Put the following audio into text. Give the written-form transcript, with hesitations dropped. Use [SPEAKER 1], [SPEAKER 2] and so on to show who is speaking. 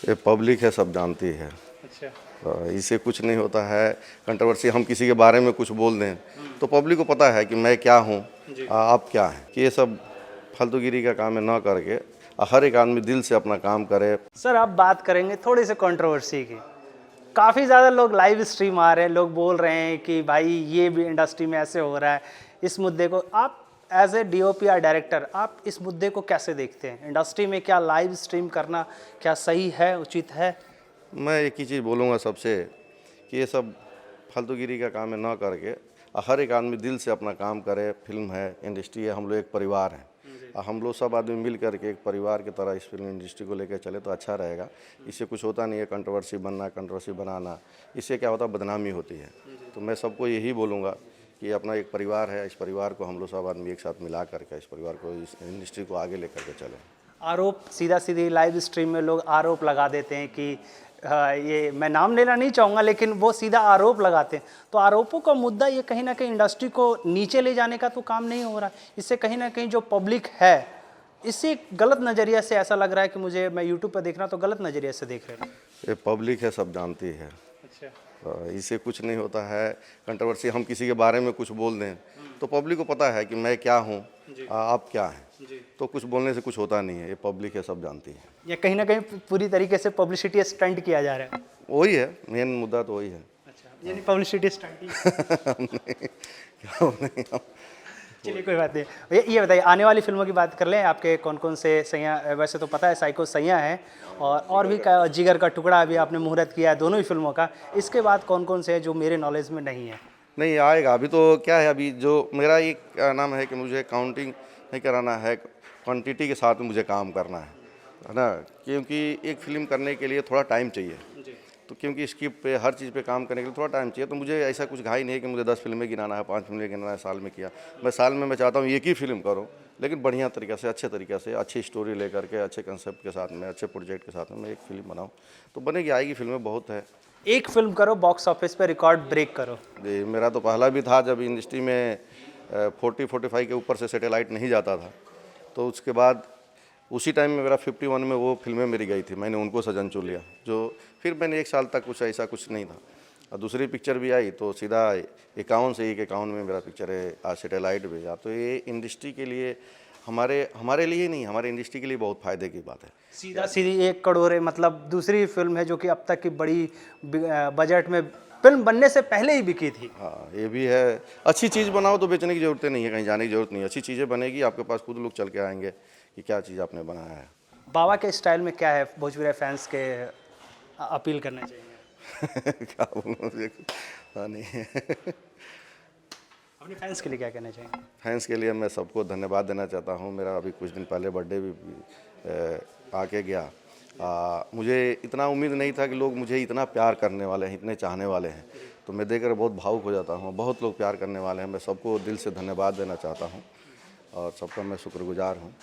[SPEAKER 1] ये पब्लिक है, सब जानती है।
[SPEAKER 2] अच्छा।
[SPEAKER 1] इससे कुछ नहीं होता है कंट्रोवर्सी। हम किसी के बारे में कुछ बोल दें तो पब्लिक को पता है कि मैं क्या हूँ, आप क्या हैं। कि ये सब फालतूगिरी का काम है, ना करके हर एक आदमी दिल से अपना काम करे।
[SPEAKER 2] सर आप बात करेंगे थोड़ी सी कंट्रोवर्सी की। काफ़ी ज़्यादा लोग लाइव स्ट्रीम आ रहे हैं, लोग बोल रहे हैं कि भाई ये भी इंडस्ट्री में ऐसे हो रहा है। इस मुद्दे को आप एज ए डीओपी या डायरेक्टर आप इस मुद्दे को कैसे देखते हैं? इंडस्ट्री में क्या लाइव स्ट्रीम करना क्या सही है, उचित है?
[SPEAKER 1] मैं एक ही चीज़ बोलूँगा सबसे कि ये सब फालतूगिरी का काम है, ना करके हर एक आदमी दिल से अपना काम करे। फिल्म है, इंडस्ट्री है, हम लोग एक परिवार हैं। हम लोग सब आदमी मिल करके एक परिवार की तरह इस फिल्म इंडस्ट्री को लेकर चले तो अच्छा रहेगा। इससे कुछ होता नहीं है कंट्रोवर्सी बनना, कंट्रोवर्सी बनाना, इससे क्या होता है, बदनामी होती है। तो मैं सबको यही बोलूँगा कि अपना एक परिवार है, इस परिवार को हम लोग सब आदमी एक साथ मिला करके इस परिवार को, इस इंडस्ट्री को आगे लेकर के चलें।
[SPEAKER 2] आरोप सीधा सीधी लाइव स्ट्रीम में लोग आरोप लगा देते हैं कि ये मैं नाम लेना नहीं चाहूँगा, लेकिन वो सीधा आरोप लगाते हैं। तो आरोपों का मुद्दा ये कहीं ना कहीं इंडस्ट्री को नीचे ले जाने का तो काम नहीं हो रहा है। इससे कहीं ना कहीं जो पब्लिक है, इससे गलत नज़रिया से ऐसा लग रहा है कि मुझे, मैं यूट्यूब पर देख रहा हूँ तो गलत नज़रिए से देख रहे हैं।
[SPEAKER 1] ये पब्लिक है, सब जानती है।
[SPEAKER 2] अच्छा।
[SPEAKER 1] इससे कुछ नहीं होता है कंट्रोवर्सी। हम किसी के बारे में कुछ बोल दें तो पब्लिक को पता है कि मैं क्या हूँ, आप क्या हैं। तो कुछ बोलने से कुछ होता नहीं है। ये पब्लिक है, सब जानती है।
[SPEAKER 2] ये कहीं ना कहीं पूरी तरीके से पब्लिसिटी स्टंट किया जा रहा है।
[SPEAKER 1] वही है मेन मुद्दा, तो वही है।
[SPEAKER 2] अच्छा, यानी पब्लिसिटी स्टंट ही।
[SPEAKER 1] क्या बोलें हम।
[SPEAKER 2] चलिए कोई बात नहीं। ये बताइए, आने वाली फिल्मों की बात कर लें। आपके कौन कौन से सैयां, वैसे तो पता है साइको सैयां है, और भी जिगर का टुकड़ा अभी आपने मुहूर्त किया है दोनों ही फिल्मों का। इसके बाद कौन कौन से हैं जो मेरे नॉलेज में नहीं है?
[SPEAKER 1] नहीं आएगा अभी। तो क्या है, अभी जो मेरा एक नाम है कि मुझे काउंटिंग नहीं कराना है, क्वांटिटी के साथ मुझे काम करना है ना। क्योंकि एक फ़िल्म करने के लिए थोड़ा टाइम चाहिए। तो क्योंकि स्क्रिप्ट पे, हर चीज़ पे काम करने के लिए थोड़ा टाइम चाहिए। तो मुझे ऐसा कुछ घाई नहीं है कि मुझे 10 फिल्में गिनाना है, 5 फिल्में गिनाना है साल में किया। मैं साल में मैं चाहता हूँ एक ही फिल्म करूँ, लेकिन बढ़िया तरीके से, अच्छे तरीके से, अच्छी स्टोरी लेकर के, अच्छे कंसेप्ट के साथ में, अच्छे प्रोजेक्ट के साथ में मैं एक फिल्म बनाऊँ। तो बनेगी, आएगी, फिल्में बहुत है।
[SPEAKER 2] एक फिल्म करो, बॉक्स ऑफिस पे रिकॉर्ड ब्रेक करो।
[SPEAKER 1] जी, मेरा तो पहला भी था जब इंडस्ट्री में 40-45 के ऊपर से सैटेलाइट नहीं जाता था। तो उसके बाद उसी टाइम में मेरा 51 में वो फिल्में मेरी गई थी, मैंने उनको सजन चुन लिया। जो फिर मैंने एक साल तक कुछ ऐसा कुछ नहीं था, और दूसरी पिक्चर भी आई तो सीधा 51 से 51 में मेरा पिक्चर है आज सैटेलाइट भेजा। तो ये इंडस्ट्री के लिए, हमारे लिए नहीं, हमारे इंडस्ट्री के लिए बहुत फ़ायदे की बात है।
[SPEAKER 2] सीधा सीधी 1 करोड़ है, मतलब दूसरी फिल्म है जो कि अब तक की बड़ी बजट में फिल्म बनने से पहले ही बिकी थी।
[SPEAKER 1] हाँ, ये भी है। अच्छी चीज़ बनाओ तो बेचने की ज़रूरत नहीं है, कहीं जाने की ज़रूरत नहीं है। अच्छी चीज़ें बनेगी, आपके पास खुद लोग चल के आएंगे कि क्या चीज़ आपने बनाया है।
[SPEAKER 2] बाबा के स्टाइल में क्या है भोजपुरी फैंस के अपील करना चाहिए?
[SPEAKER 1] क्या बोलूँ, मुझे पता नहीं है।
[SPEAKER 2] अपने फैंस के लिए क्या कहना चाहेंगे?
[SPEAKER 1] फैंस के लिए मैं सबको धन्यवाद देना चाहता हूँ। मेरा अभी कुछ दिन पहले बर्थडे भी आके गया। मुझे इतना उम्मीद नहीं था कि लोग मुझे इतना प्यार करने वाले हैं, इतने चाहने वाले हैं। तो मैं देखकर बहुत भावुक हो जाता हूँ। बहुत लोग प्यार करने वाले हैं। मैं सबको दिल से धन्यवाद देना चाहता हूँ और सबका मैं शुक्रगुजार हूँ।